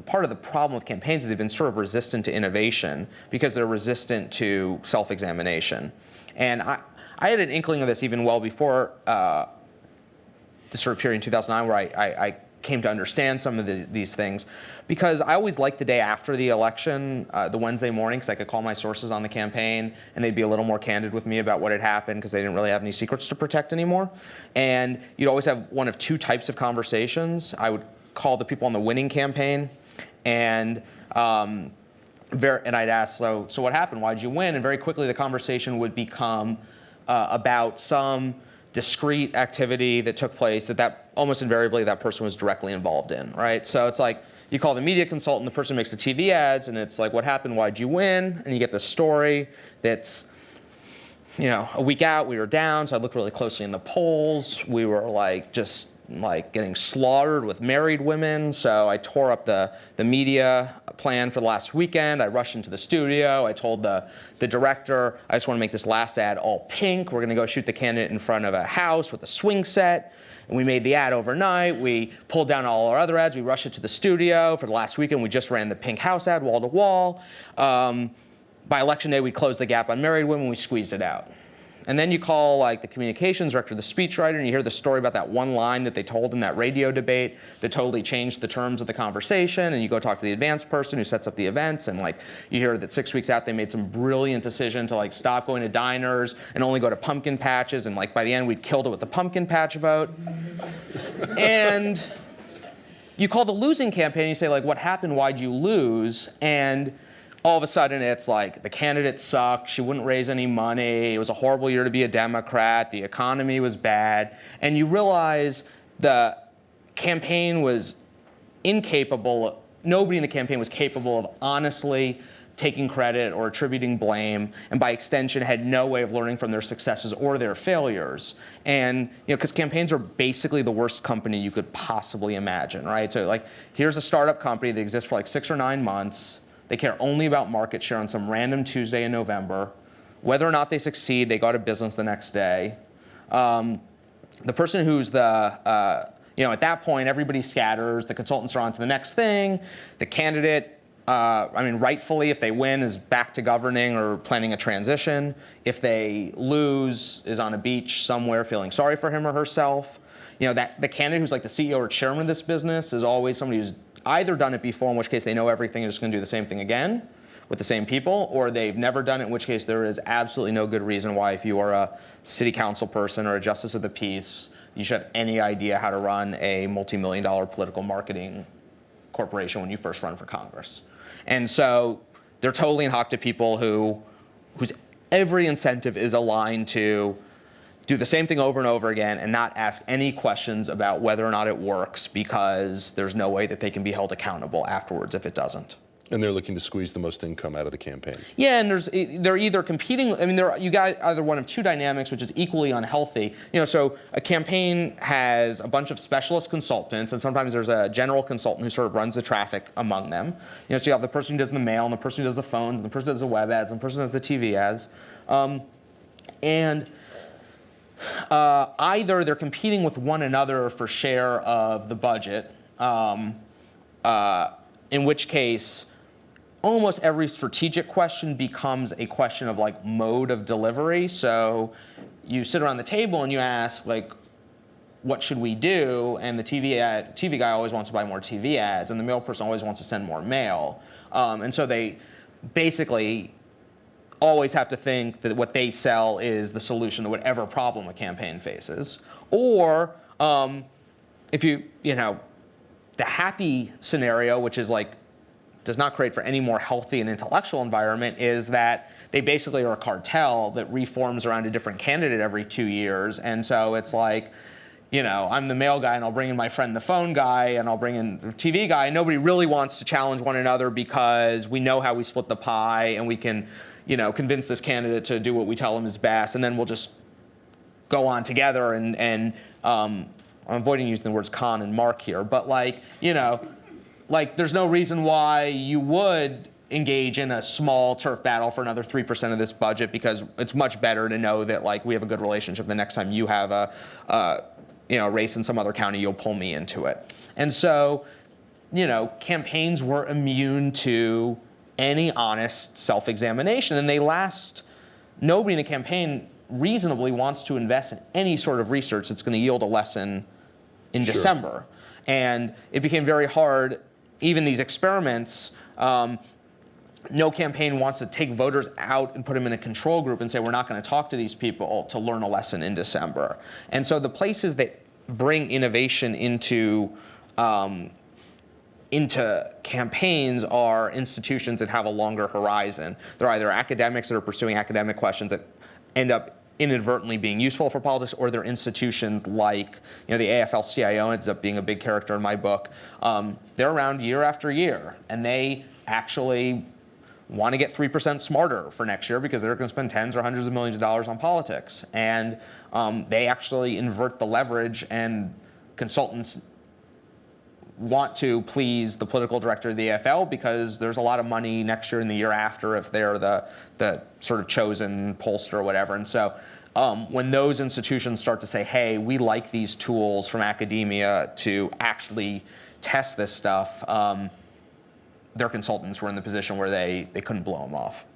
Part of the problem with campaigns is they've been sort of resistant to innovation because they're resistant to self-examination. And I had an inkling of this even well before the sort of period in 2009 where I came to understand some of these things, because I always liked the day after the election, the Wednesday morning, because I could call my sources on the campaign and they'd be a little more candid with me about what had happened because they didn't really have any secrets to protect anymore. And you'd always have one of two types of conversations. I would call the people on the winning campaign, and I'd ask, so what happened? Why'd you win? And very quickly the conversation would become about some discrete activity that took place that almost invariably that person was directly involved in, right? So it's like you call the media consultant, the person who makes the TV ads, and it's like, what happened? Why'd you win? And you get the story that's, a week out, we were down, so I looked really closely in the polls. We were just getting slaughtered with married women. So I tore up the media plan for the last weekend. I rushed into the studio. I told the director, I just want to make this last ad all pink. We're going to go shoot the candidate in front of a house with a swing set. And we made the ad overnight. We pulled down all our other ads. We rushed it to the studio. For the last weekend, we just ran the pink house ad wall to wall. By election day, we closed the gap on married women. We squeezed it out. And then you call the communications director, the speechwriter, and you hear the story about that one line that they told in that radio debate that totally changed the terms of the conversation. And you go talk to the advance person who sets up the events, and you hear that 6 weeks out they made some brilliant decision to stop going to diners and only go to pumpkin patches. And by the end we'd killed it with the pumpkin patch vote. And you call the losing campaign and you say what happened? Why'd you lose? And all of a sudden it's the candidate sucked, she wouldn't raise any money, it was a horrible year to be a Democrat, the economy was bad, and you realize the campaign was incapable, nobody in the campaign was capable of honestly taking credit or attributing blame, and by extension had no way of learning from their successes or their failures. And because campaigns are basically the worst company you could possibly imagine, right? So here's a startup company that exists for 6 or 9 months. They care only about market share on some random Tuesday in November. Whether or not they succeed, they go out of business the next day. The person who's at that point, everybody scatters. The consultants are on to the next thing. The candidate, rightfully, if they win, is back to governing or planning a transition. If they lose, is on a beach somewhere feeling sorry for him or herself. That the candidate who's the CEO or chairman of this business is always somebody who's either done it before, in which case they know everything and just going to do the same thing again with the same people, or they've never done it, in which case there is absolutely no good reason why, if you are a city council person or a justice of the peace, you should have any idea how to run a multi-million-dollar political marketing corporation when you first run for Congress. And so they're totally in hock to people whose every incentive is aligned to do the same thing over and over again and not ask any questions about whether or not it works, because there's no way that they can be held accountable afterwards if it doesn't. And they're looking to squeeze the most income out of the campaign. Yeah, and they're either competing. You got either one of two dynamics, which is equally unhealthy. So a campaign has a bunch of specialist consultants, and sometimes there's a general consultant who sort of runs the traffic among them. So you have the person who does the mail, and the person who does the phone, and the person who does the web ads, and the person who does the TV ads, either they're competing with one another for share of the budget, in which case almost every strategic question becomes a question of mode of delivery. So you sit around the table and you ask what should we do? And the TV guy always wants to buy more TV ads, and the mail person always wants to send more mail. And so they basically always have to think that what they sell is the solution to whatever problem a campaign faces. Or if the happy scenario, which is does not create for any more healthy and intellectual environment, is that they basically are a cartel that reforms around a different candidate every 2 years. And so it's I'm the mail guy and I'll bring in my friend the phone guy and I'll bring in the TV guy. And nobody really wants to challenge one another because we know how we split the pie and we can convince this candidate to do what we tell him is best, and then we'll just go on together. And I'm avoiding using the words Con and Mark here, but there's no reason why you would engage in a small turf battle for another 3% of this budget, because it's much better to know that we have a good relationship. The next time you have a race in some other county, you'll pull me into it. And so campaigns were immune to any honest self-examination, and nobody in a campaign reasonably wants to invest in any sort of research that's going to yield a lesson in December. And it became very hard, even these experiments, no campaign wants to take voters out and put them in a control group and say, we're not going to talk to these people to learn a lesson in December. And so the places that bring innovation into campaigns are institutions that have a longer horizon. They're either academics that are pursuing academic questions that end up inadvertently being useful for politics, or they're institutions like, the AFL-CIO ends up being a big character in my book. They're around year after year, and they actually want to get 3% smarter for next year because they're going to spend tens or hundreds of millions of dollars on politics. And they actually invert the leverage, and consultants want to please the political director of the AFL because there's a lot of money next year and the year after if they're the sort of chosen pollster or whatever. And so when those institutions start to say, hey, we like these tools from academia to actually test this stuff, their consultants were in the position where they couldn't blow them off.